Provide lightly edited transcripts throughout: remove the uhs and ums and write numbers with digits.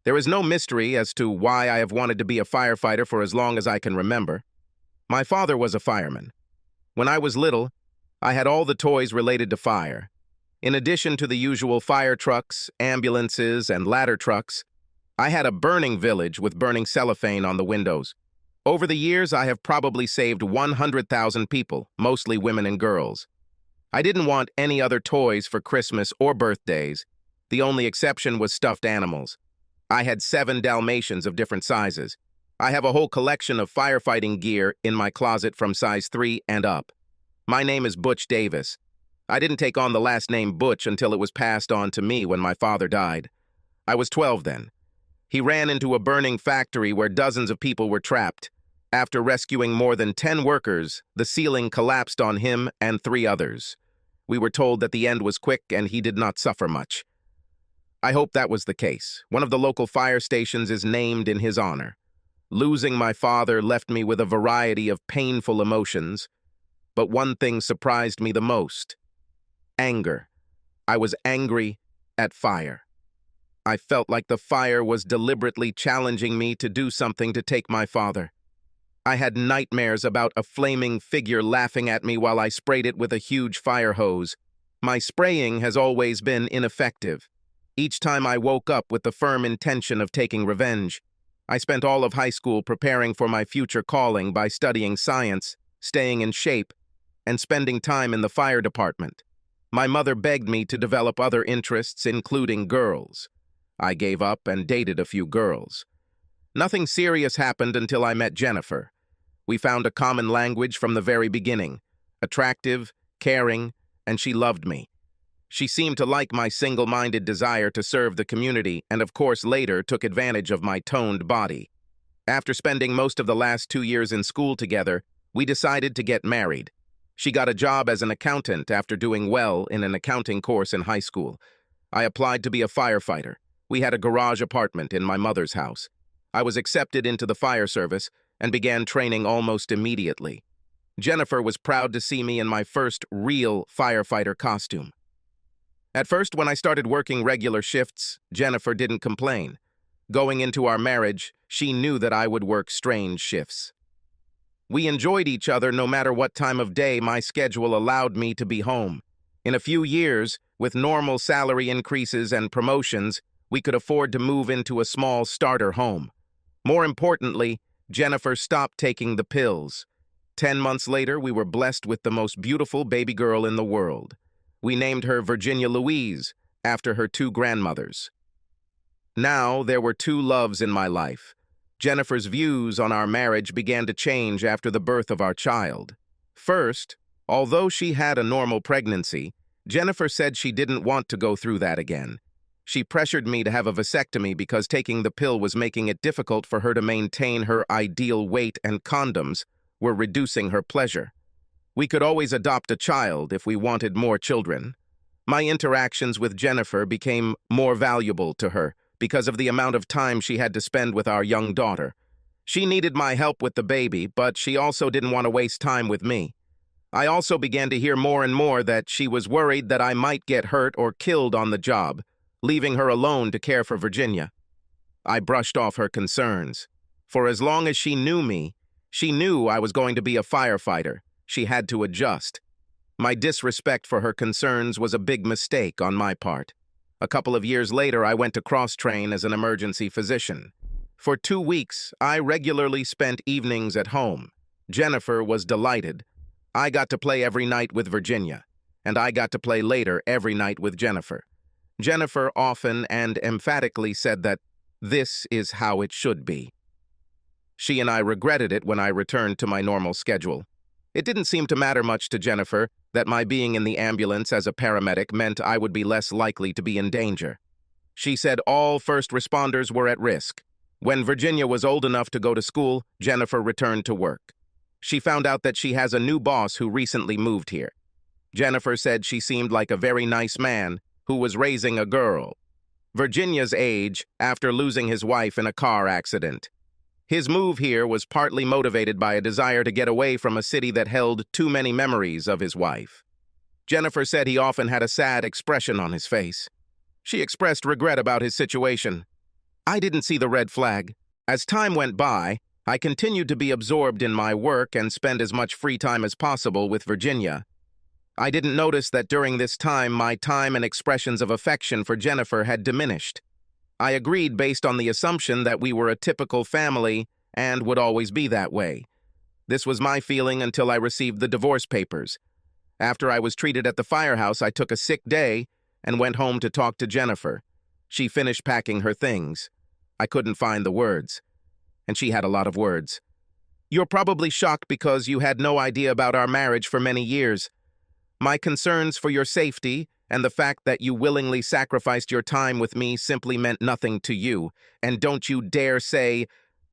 There is no mystery as to why I have wanted to be a firefighter for as long as I can remember. My father was a fireman. When I was little, I had all the toys related to fire. In addition to the usual fire trucks, ambulances, and ladder trucks, I had a burning village with burning cellophane on the windows. Over the years, I have probably saved 100,000 people, mostly women and girls. I didn't want any other toys for Christmas or birthdays. The only exception was stuffed animals. I had 7 Dalmatians of different sizes. I have a whole collection of firefighting gear in my closet from size 3 and up. My name is Butch Davis. I didn't take on the last name Butch until it was passed on to me when my father died. I was 12 then. He ran into a burning factory where dozens of people were trapped. After rescuing more than 10 workers, the ceiling collapsed on him and 3 others. We were told that the end was quick and he did not suffer much. I hope that was the case. One of the local fire stations is named in his honor. Losing my father left me with a variety of painful emotions, but one thing surprised me the most: anger. I was angry at fire. I felt like the fire was deliberately challenging me to do something to take my father. I had nightmares about a flaming figure laughing at me while I sprayed it with a huge fire hose. My spraying has always been ineffective. Each time I woke up with the firm intention of taking revenge. I spent all of high school preparing for my future calling by studying science, staying in shape, and spending time in the fire department. My mother begged me to develop other interests, including girls. I gave up and dated a few girls. Nothing serious happened until I met Jennifer. We found a common language from the very beginning: attractive, caring, and she loved me. She seemed to like my single-minded desire to serve the community and, of course, later took advantage of my toned body. After spending most of the last 2 years in school together, we decided to get married. She got a job as an accountant after doing well in an accounting course in high school. I applied to be a firefighter. We had a garage apartment in my mother's house. I was accepted into the fire service and began training almost immediately. Jennifer was proud to see me in my first real firefighter costume. At first, when I started working regular shifts, Jennifer didn't complain. Going into our marriage, she knew that I would work strange shifts. We enjoyed each other no matter what time of day my schedule allowed me to be home. In a few years, with normal salary increases and promotions, we could afford to move into a small starter home. More importantly, Jennifer stopped taking the pills. 10 months later, we were blessed with the most beautiful baby girl in the world. We named her Virginia Louise, after her 2 grandmothers. Now, there were 2 loves in my life. Jennifer's views on our marriage began to change after the birth of our child. First, although she had a normal pregnancy, Jennifer said she didn't want to go through that again. She pressured me to have a vasectomy because taking the pill was making it difficult for her to maintain her ideal weight, and condoms were reducing her pleasure. We could always adopt a child if we wanted more children. My interactions with Jennifer became more valuable to her because of the amount of time she had to spend with our young daughter. She needed my help with the baby, but she also didn't want to waste time with me. I also began to hear more and more that she was worried that I might get hurt or killed on the job, leaving her alone to care for Virginia. I brushed off her concerns. For as long as she knew me, she knew I was going to be a firefighter. She had to adjust. My disrespect for her concerns was a big mistake on my part. A couple of years later, I went to cross-train as an emergency physician. For 2 weeks, I regularly spent evenings at home. Jennifer was delighted. I got to play every night with Virginia, and I got to play later every night with Jennifer. Jennifer often and emphatically said that this is how it should be. She and I regretted it when I returned to my normal schedule. It didn't seem to matter much to Jennifer that my being in the ambulance as a paramedic meant I would be less likely to be in danger. She said all first responders were at risk. When Virginia was old enough to go to school, Jennifer returned to work. She found out that she has a new boss who recently moved here. Jennifer said she seemed like a very nice man who was raising a girl. Virginia's age after losing his wife in a car accident. His move here was partly motivated by a desire to get away from a city that held too many memories of his wife. Jennifer said he often had a sad expression on his face. She expressed regret about his situation. I didn't see the red flag. As time went by, I continued to be absorbed in my work and spend as much free time as possible with Virginia. I didn't notice that during this time, my time and expressions of affection for Jennifer had diminished. I agreed based on the assumption that we were a typical family and would always be that way. This was my feeling until I received the divorce papers. After I was treated at the firehouse, I took a sick day and went home to talk to Jennifer. She finished packing her things. I couldn't find the words, and she had a lot of words. You're probably shocked because you had no idea about our marriage for many years. My concerns for your safety and the fact that you willingly sacrificed your time with me simply meant nothing to you, and don't you dare say,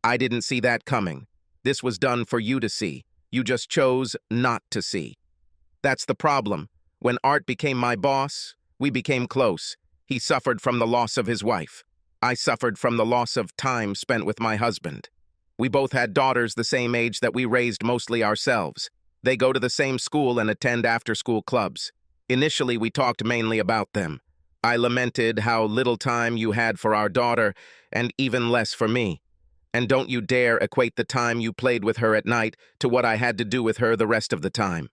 I didn't see that coming. This was done for you to see. You just chose not to see. That's the problem. When Art became my boss, we became close. He suffered from the loss of his wife. I suffered from the loss of time spent with my husband. We both had daughters the same age that we raised mostly ourselves. They go to the same school and attend after-school clubs. Initially, we talked mainly about them. I lamented how little time you had for our daughter, and even less for me. And don't you dare equate the time you played with her at night to what I had to do with her the rest of the time.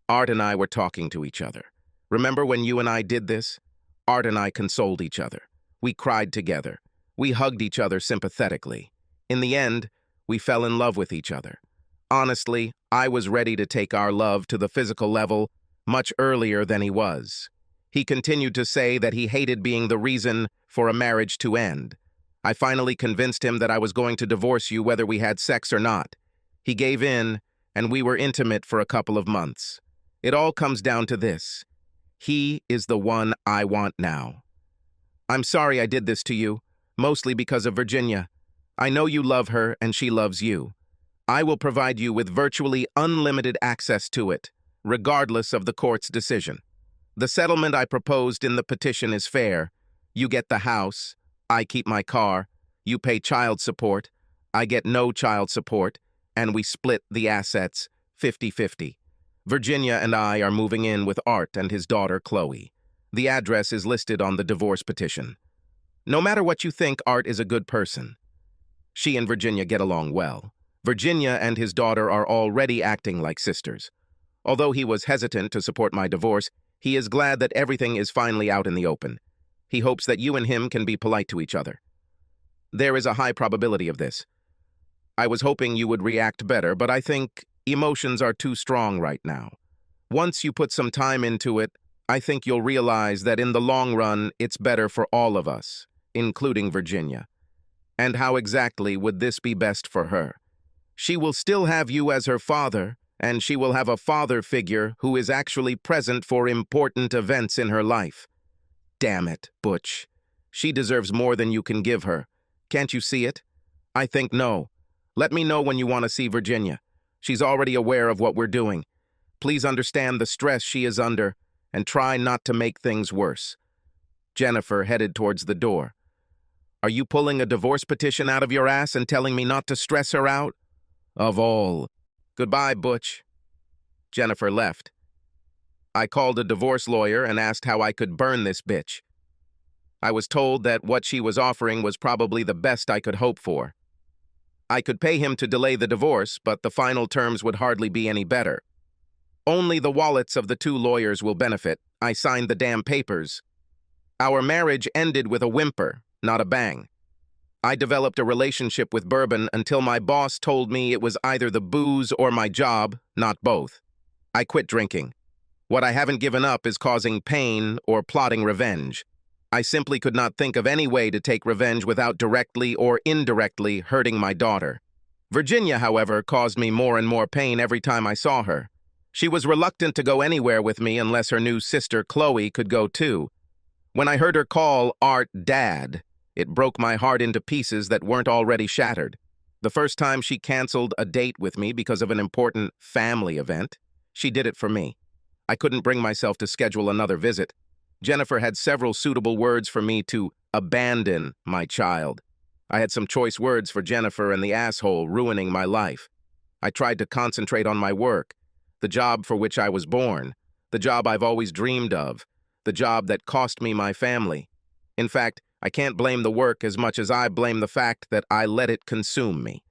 Art and I were talking to each other. Remember when you and I did this? Art and I consoled each other. We cried together. We hugged each other sympathetically. In the end, we fell in love with each other. Honestly, I was ready to take our love to the physical level much earlier than he was. He continued to say that he hated being the reason for a marriage to end. I finally convinced him that I was going to divorce you whether we had sex or not. He gave in, and we were intimate for a couple of months. It all comes down to this. He is the one I want now. I'm sorry I did this to you, mostly because of Virginia. I know you love her and she loves you. I will provide you with virtually unlimited access to it, regardless of the court's decision. The settlement I proposed in the petition is fair. You get the house, I keep my car, you pay child support, I get no child support, and we split the assets 50-50. Virginia and I are moving in with Art and his daughter, Chloe. The address is listed on the divorce petition. No matter what you think, Art is a good person. She and Virginia get along well. Virginia and his daughter are already acting like sisters. Although he was hesitant to support my divorce, he is glad that everything is finally out in the open. He hopes that you and him can be polite to each other. There is a high probability of this. I was hoping you would react better, but I think emotions are too strong right now. Once you put some time into it, I think you'll realize that in the long run, it's better for all of us, including Virginia. And how exactly would this be best for her? She will still have you as her father, and she will have a father figure who is actually present for important events in her life. Damn it, Butch. She deserves more than you can give her. Can't you see it? I think no. Let me know when you want to see Virginia. She's already aware of what we're doing. Please understand the stress she is under, and try not to make things worse. Jennifer headed towards the door. Are you pulling a divorce petition out of your ass and telling me not to stress her out? Of all. Goodbye, Butch. Jennifer left. I called a divorce lawyer and asked how I could burn this bitch. I was told that what she was offering was probably the best I could hope for. I could pay him to delay the divorce, but the final terms would hardly be any better. Only the wallets of the two lawyers will benefit. I signed the damn papers. Our marriage ended with a whimper, not a bang. I developed a relationship with bourbon until my boss told me it was either the booze or my job, not both. I quit drinking. What I haven't given up is causing pain or plotting revenge. I simply could not think of any way to take revenge without directly or indirectly hurting my daughter. Virginia, however, caused me more and more pain every time I saw her. She was reluctant to go anywhere with me unless her new sister, Chloe, could go too. When I heard her call Art Dad, it broke my heart into pieces that weren't already shattered. The first time she canceled a date with me because of an important family event, she did it for me. I couldn't bring myself to schedule another visit. Jennifer had several suitable words for me to abandon my child. I had some choice words for Jennifer and the asshole ruining my life. I tried to concentrate on my work, the job for which I was born, the job I've always dreamed of, the job that cost me my family. In fact, I can't blame the work as much as I blame the fact that I let it consume me.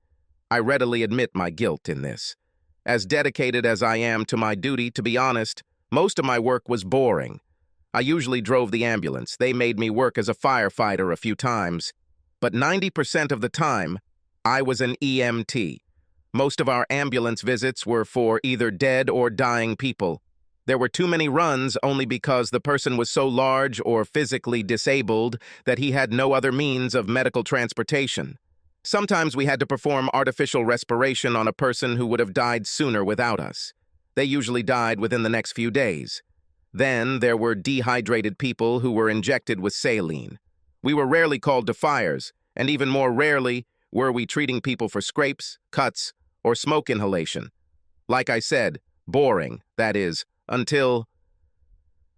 I readily admit my guilt in this. As dedicated as I am to my duty, to be honest, most of my work was boring. I usually drove the ambulance. They made me work as a firefighter a few times. But 90% of the time, I was an EMT. Most of our ambulance visits were for either dead or dying people. There were too many runs only because the person was so large or physically disabled that he had no other means of medical transportation. Sometimes we had to perform artificial respiration on a person who would have died sooner without us. They usually died within the next few days. Then there were dehydrated people who were injected with saline. We were rarely called to fires, and even more rarely were we treating people for scrapes, cuts, or smoke inhalation. Like I said, boring, that is, until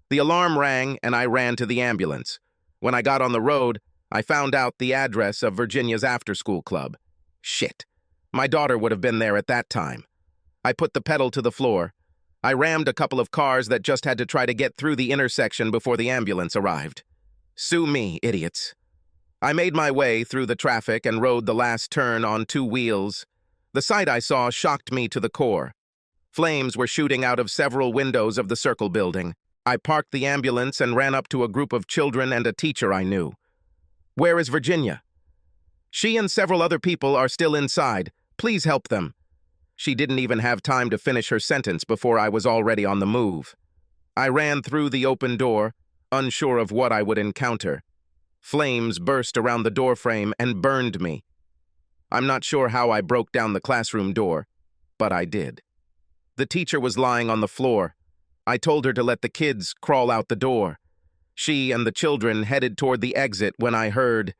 the alarm rang and I ran to the ambulance. When I got on the road, I found out the address of Virginia's after-school club. Shit. My daughter would have been there at that time. I put the pedal to the floor. I rammed a couple of cars that just had to try to get through the intersection before the ambulance arrived. Sue me, idiots. I made my way through the traffic and rode the last turn on two wheels. The sight I saw shocked me to the core. Flames were shooting out of several windows of the Circle building. I parked the ambulance and ran up to a group of children and a teacher I knew. "Where is Virginia?" "She and several other people are still inside. Please help them." She didn't even have time to finish her sentence before I was already on the move. I ran through the open door, unsure of what I would encounter. Flames burst around the doorframe and burned me. I'm not sure how I broke down the classroom door, but I did. The teacher was lying on the floor. I told her to let the kids crawl out the door. She and the children headed toward the exit when I heard,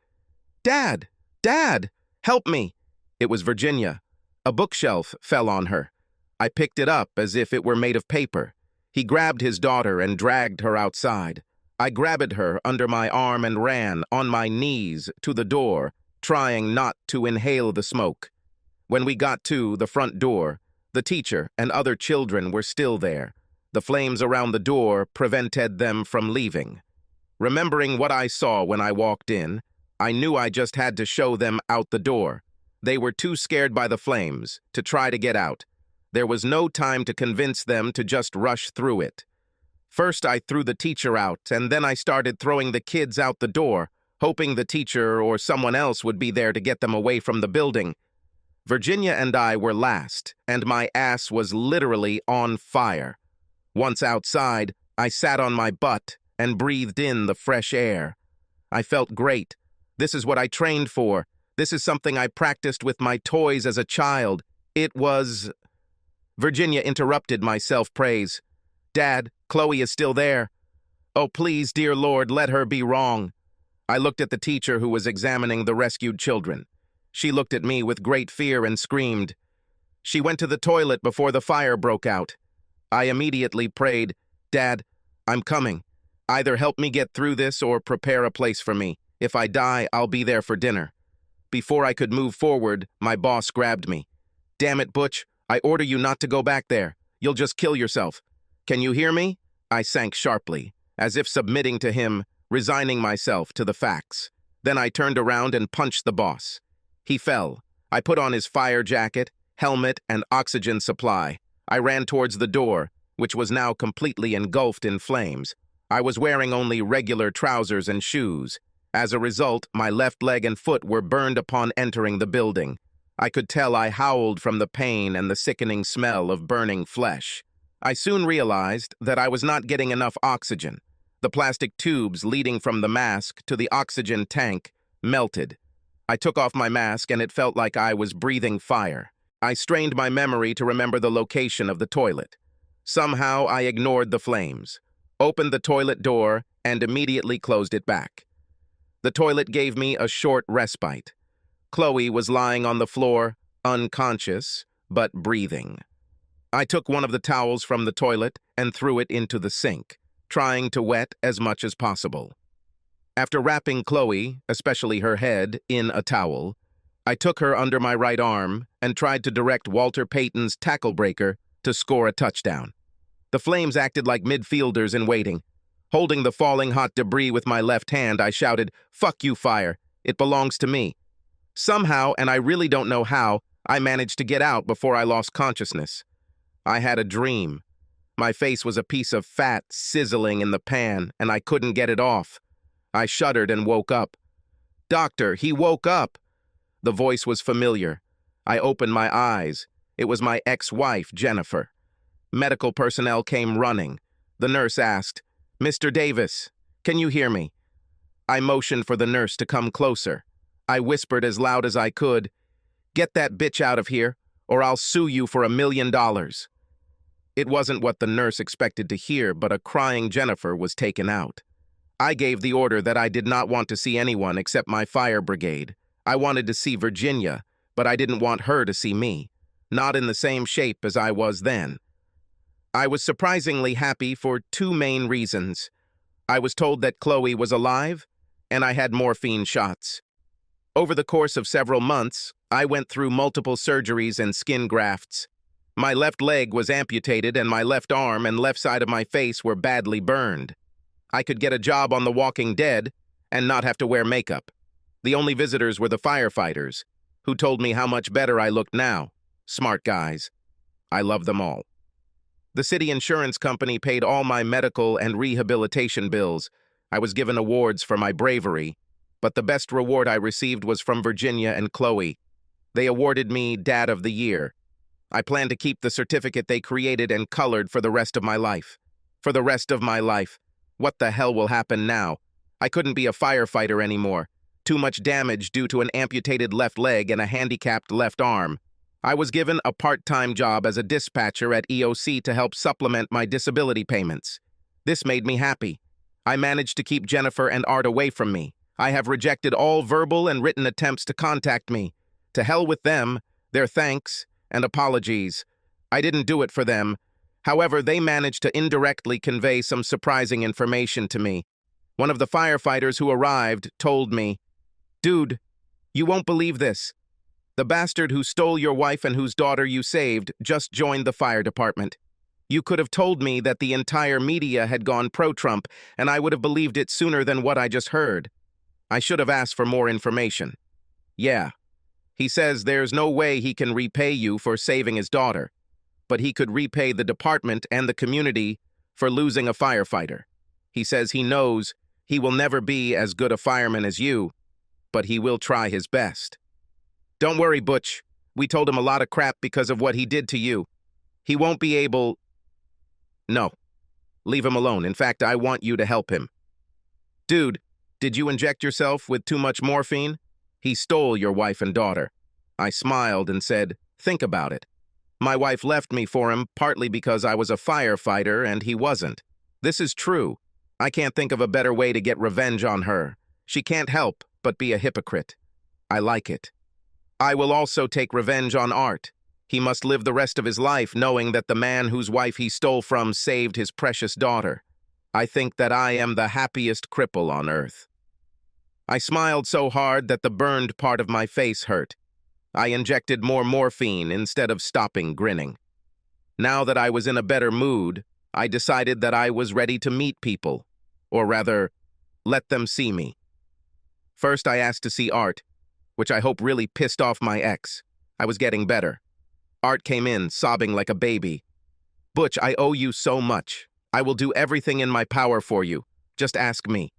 "Dad! Dad! Help me!" It was Virginia. A bookshelf fell on her. I picked it up as if it were made of paper. He grabbed his daughter and dragged her outside. I grabbed her under my arm and ran, on my knees, to the door, trying not to inhale the smoke. When we got to the front door, the teacher and other children were still there. The flames around the door prevented them from leaving. Remembering what I saw when I walked in, I knew I just had to show them out the door. They were too scared by the flames to try to get out. There was no time to convince them to just rush through it. First, I threw the teacher out, and then I started throwing the kids out the door, hoping the teacher or someone else would be there to get them away from the building. Virginia and I were last, and my ass was literally on fire. Once outside, I sat on my butt and breathed in the fresh air. I felt great. This is what I trained for. This is something I practiced with my toys as a child. It was... Virginia interrupted my self-praise. "Dad, Chloe is still there. Oh, please, dear Lord, let her be wrong." I looked at the teacher who was examining the rescued children. She looked at me with great fear and screamed. "She went to the toilet before the fire broke out." I immediately prayed, "Dad, I'm coming. Either help me get through this or prepare a place for me. If I die, I'll be there for dinner." Before I could move forward, my boss grabbed me. "Damn it, Butch, I order you not to go back there. You'll just kill yourself. Can you hear me?" I sank sharply, as if submitting to him, resigning myself to the facts. Then I turned around and punched the boss. He fell. I put on his fire jacket, helmet, and oxygen supply. I ran towards the door, which was now completely engulfed in flames. I was wearing only regular trousers and shoes. As a result, my left leg and foot were burned upon entering the building. I could tell I howled from the pain and the sickening smell of burning flesh. I soon realized that I was not getting enough oxygen. The plastic tubes leading from the mask to the oxygen tank melted. I took off my mask and it felt like I was breathing fire. I strained my memory to remember the location of the toilet. Somehow I ignored the flames, opened the toilet door, and immediately closed it back. The toilet gave me a short respite. Chloe was lying on the floor, unconscious, but breathing. I took one of the towels from the toilet and threw it into the sink, trying to wet as much as possible. After wrapping Chloe, especially her head, in a towel, I took her under my right arm and tried to direct Walter Payton's tackle breaker to score a touchdown. The flames acted like midfielders in waiting. Holding the falling hot debris with my left hand, I shouted, "Fuck you, fire. It belongs to me." Somehow, and I really don't know how, I managed to get out before I lost consciousness. I had a dream. My face was a piece of fat sizzling in the pan, and I couldn't get it off. I shuddered and woke up. "Doctor, he woke up!" The voice was familiar. I opened my eyes. It was my ex-wife, Jennifer. Medical personnel came running. The nurse asked, "Mr. Davis, can you hear me?" I motioned for the nurse to come closer. I whispered as loud as I could, "Get that bitch out of here, or I'll sue you for $1 million." It wasn't what the nurse expected to hear, but a crying Jennifer was taken out. I gave the order that I did not want to see anyone except my fire brigade. I wanted to see Virginia, but I didn't want her to see me, not in the same shape as I was then. I was surprisingly happy for two main reasons. I was told that Chloe was alive, and I had morphine shots. Over the course of several months, I went through multiple surgeries and skin grafts. My left leg was amputated, and my left arm and left side of my face were badly burned. I could get a job on The Walking Dead and not have to wear makeup. The only visitors were the firefighters, who told me how much better I looked now. Smart guys. I love them all. The city insurance company paid all my medical and rehabilitation bills. I was given awards for my bravery, but the best reward I received was from Virginia and Chloe. They awarded me Dad of the Year. I plan to keep the certificate they created and colored for the rest of my life. For the rest of my life. What the hell will happen now? I couldn't be a firefighter anymore. Too much damage due to an amputated left leg and a handicapped left arm. I was given a part-time job as a dispatcher at EOC to help supplement my disability payments. This made me happy. I managed to keep Jennifer and Art away from me. I have rejected all verbal and written attempts to contact me. To hell with them, their thanks, and apologies. I didn't do it for them. However, they managed to indirectly convey some surprising information to me. One of the firefighters who arrived told me, "Dude, you won't believe this. The bastard who stole your wife and whose daughter you saved just joined the fire department. You could have told me that the entire media had gone pro-Trump, and I would have believed it sooner than what I just heard. I should have asked for more information." Yeah. He says there's no way he can repay you for saving his daughter, but he could repay the department and the community for losing a firefighter. He says he knows he will never be as good a fireman as you, but he will try his best. Don't worry, Butch. We told him a lot of crap because of what he did to you. He won't be able... No. Leave him alone. In fact, I want you to help him. Dude, did you inject yourself with too much morphine? He stole your wife and daughter. I smiled and said, think about it. My wife left me for him partly because I was a firefighter and he wasn't. This is true. I can't think of a better way to get revenge on her. She can't help but be a hypocrite. I like it. I will also take revenge on Art. He must live the rest of his life knowing that the man whose wife he stole from saved his precious daughter. I think that I am the happiest cripple on earth. I smiled so hard that the burned part of my face hurt. I injected more morphine instead of stopping grinning. Now that I was in a better mood, I decided that I was ready to meet people, or rather, let them see me. First, I asked to see Art, which I hope really pissed off my ex. I was getting better. Art came in, sobbing like a baby. Butch, I owe you so much. I will do everything in my power for you. Just ask me.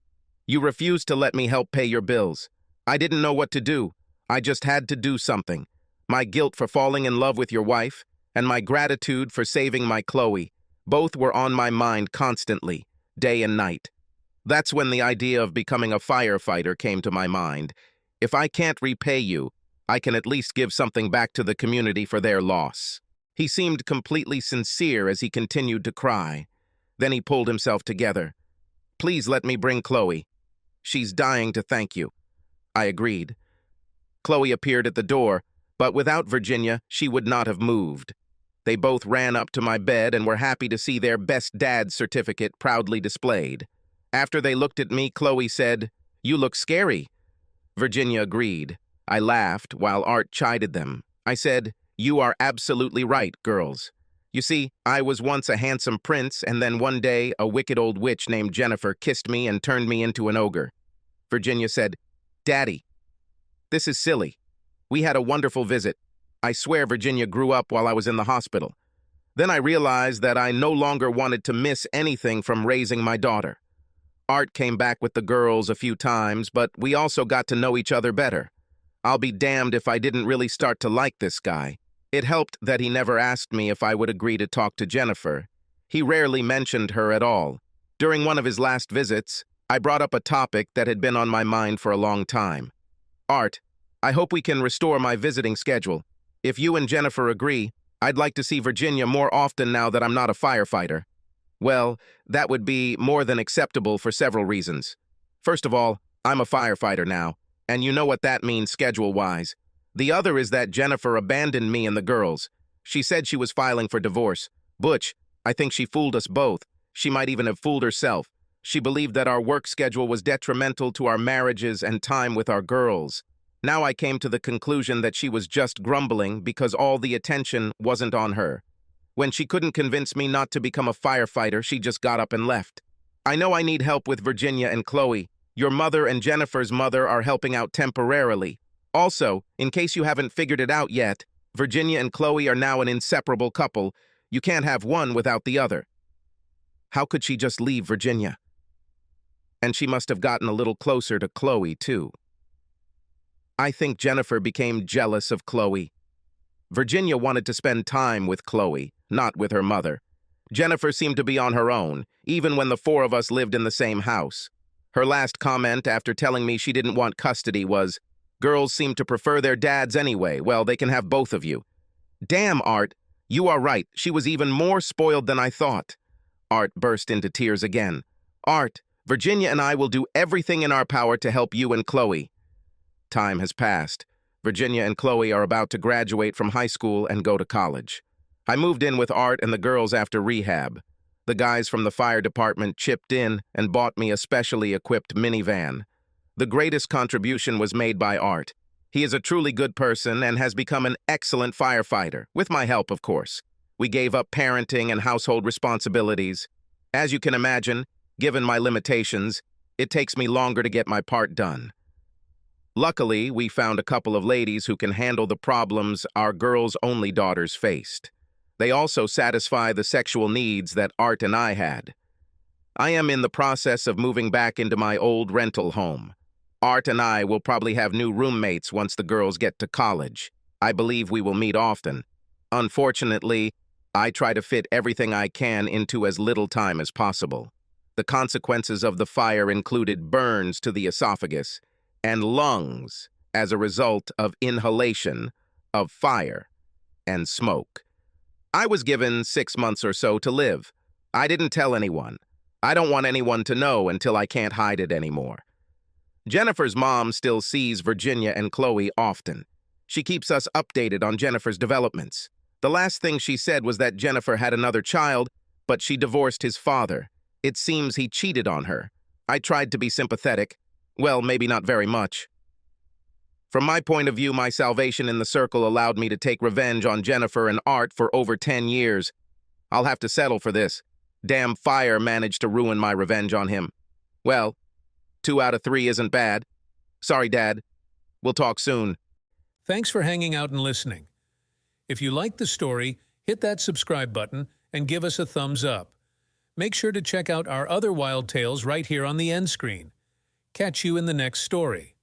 You refused to let me help pay your bills. I didn't know what to do. I just had to do something. My guilt for falling in love with your wife, and my gratitude for saving my Chloe, both were on my mind constantly, day and night. That's when the idea of becoming a firefighter came to my mind. If I can't repay you, I can at least give something back to the community for their loss. He seemed completely sincere as he continued to cry. Then he pulled himself together. Please let me bring Chloe. She's dying to thank you. I agreed. Chloe appeared at the door, but without Virginia, she would not have moved. They both ran up to my bed and were happy to see their best dad certificate proudly displayed. After they looked at me, Chloe said, "You look scary." Virginia agreed. I laughed while Art chided them. I said, "You are absolutely right, girls. You see, I was once a handsome prince, and then one day a wicked old witch named Jennifer kissed me and turned me into an ogre. Virginia said, "Daddy, this is silly. We had a wonderful visit. I swear Virginia grew up while I was in the hospital. Then I realized that I no longer wanted to miss anything from raising my daughter. Art came back with the girls a few times, but we also got to know each other better. I'll be damned if I didn't really start to like this guy. It helped that he never asked me if I would agree to talk to Jennifer. He rarely mentioned her at all. During one of his last visits, I brought up a topic that had been on my mind for a long time. Art, I hope we can restore my visiting schedule. If you and Jennifer agree, I'd like to see Virginia more often now that I'm not a firefighter. Well, that would be more than acceptable for several reasons. First of all, I'm a firefighter now, and you know what that means schedule-wise. The other is that Jennifer abandoned me and the girls. She said she was filing for divorce. Butch, I think she fooled us both. She might even have fooled herself. She believed that our work schedule was detrimental to our marriages and time with our girls. Now I came to the conclusion that she was just grumbling because all the attention wasn't on her. When she couldn't convince me not to become a firefighter, she just got up and left. I know I need help with Virginia and Chloe. Your mother and Jennifer's mother are helping out temporarily. Also, in case you haven't figured it out yet, Virginia and Chloe are now an inseparable couple. You can't have one without the other. How could she just leave Virginia? And she must have gotten a little closer to Chloe, too. I think Jennifer became jealous of Chloe. Virginia wanted to spend time with Chloe, not with her mother. Jennifer seemed to be on her own, even when the four of us lived in the same house. Her last comment after telling me she didn't want custody was, "Girls seem to prefer their dads anyway. Well, they can have both of you." Damn, Art, you are right. She was even more spoiled than I thought. Art burst into tears again. Art, Virginia and I will do everything in our power to help you and Chloe. Time has passed. Virginia and Chloe are about to graduate from high school and go to college. I moved in with Art and the girls after rehab. The guys from the fire department chipped in and bought me a specially equipped minivan. The greatest contribution was made by Art. He is a truly good person and has become an excellent firefighter, with my help, of course. We gave up parenting and household responsibilities. As you can imagine, given my limitations, it takes me longer to get my part done. Luckily, we found a couple of ladies who can handle the problems our girls' only daughters faced. They also satisfy the sexual needs that Art and I had. I am in the process of moving back into my old rental home. Art and I will probably have new roommates once the girls get to college. I believe we will meet often. Unfortunately, I try to fit everything I can into as little time as possible. The consequences of the fire included burns to the esophagus and lungs as a result of inhalation of fire and smoke. I was given 6 months or so to live. I didn't tell anyone. I don't want anyone to know until I can't hide it anymore. Jennifer's mom still sees Virginia and Chloe often. She keeps us updated on Jennifer's developments. The last thing she said was that Jennifer had another child, but she divorced his father. It seems he cheated on her. I tried to be sympathetic. Well, maybe not very much. From my point of view, my salvation in the circle allowed me to take revenge on Jennifer and Art for over 10 years. I'll have to settle for this. Damn fire managed to ruin my revenge on him. Well, 2 out of 3 isn't bad. Sorry, Dad. We'll talk soon. Thanks for hanging out and listening. If you liked the story, hit that subscribe button and give us a thumbs up. Make sure to check out our other wild tales right here on the end screen. Catch you in the next story.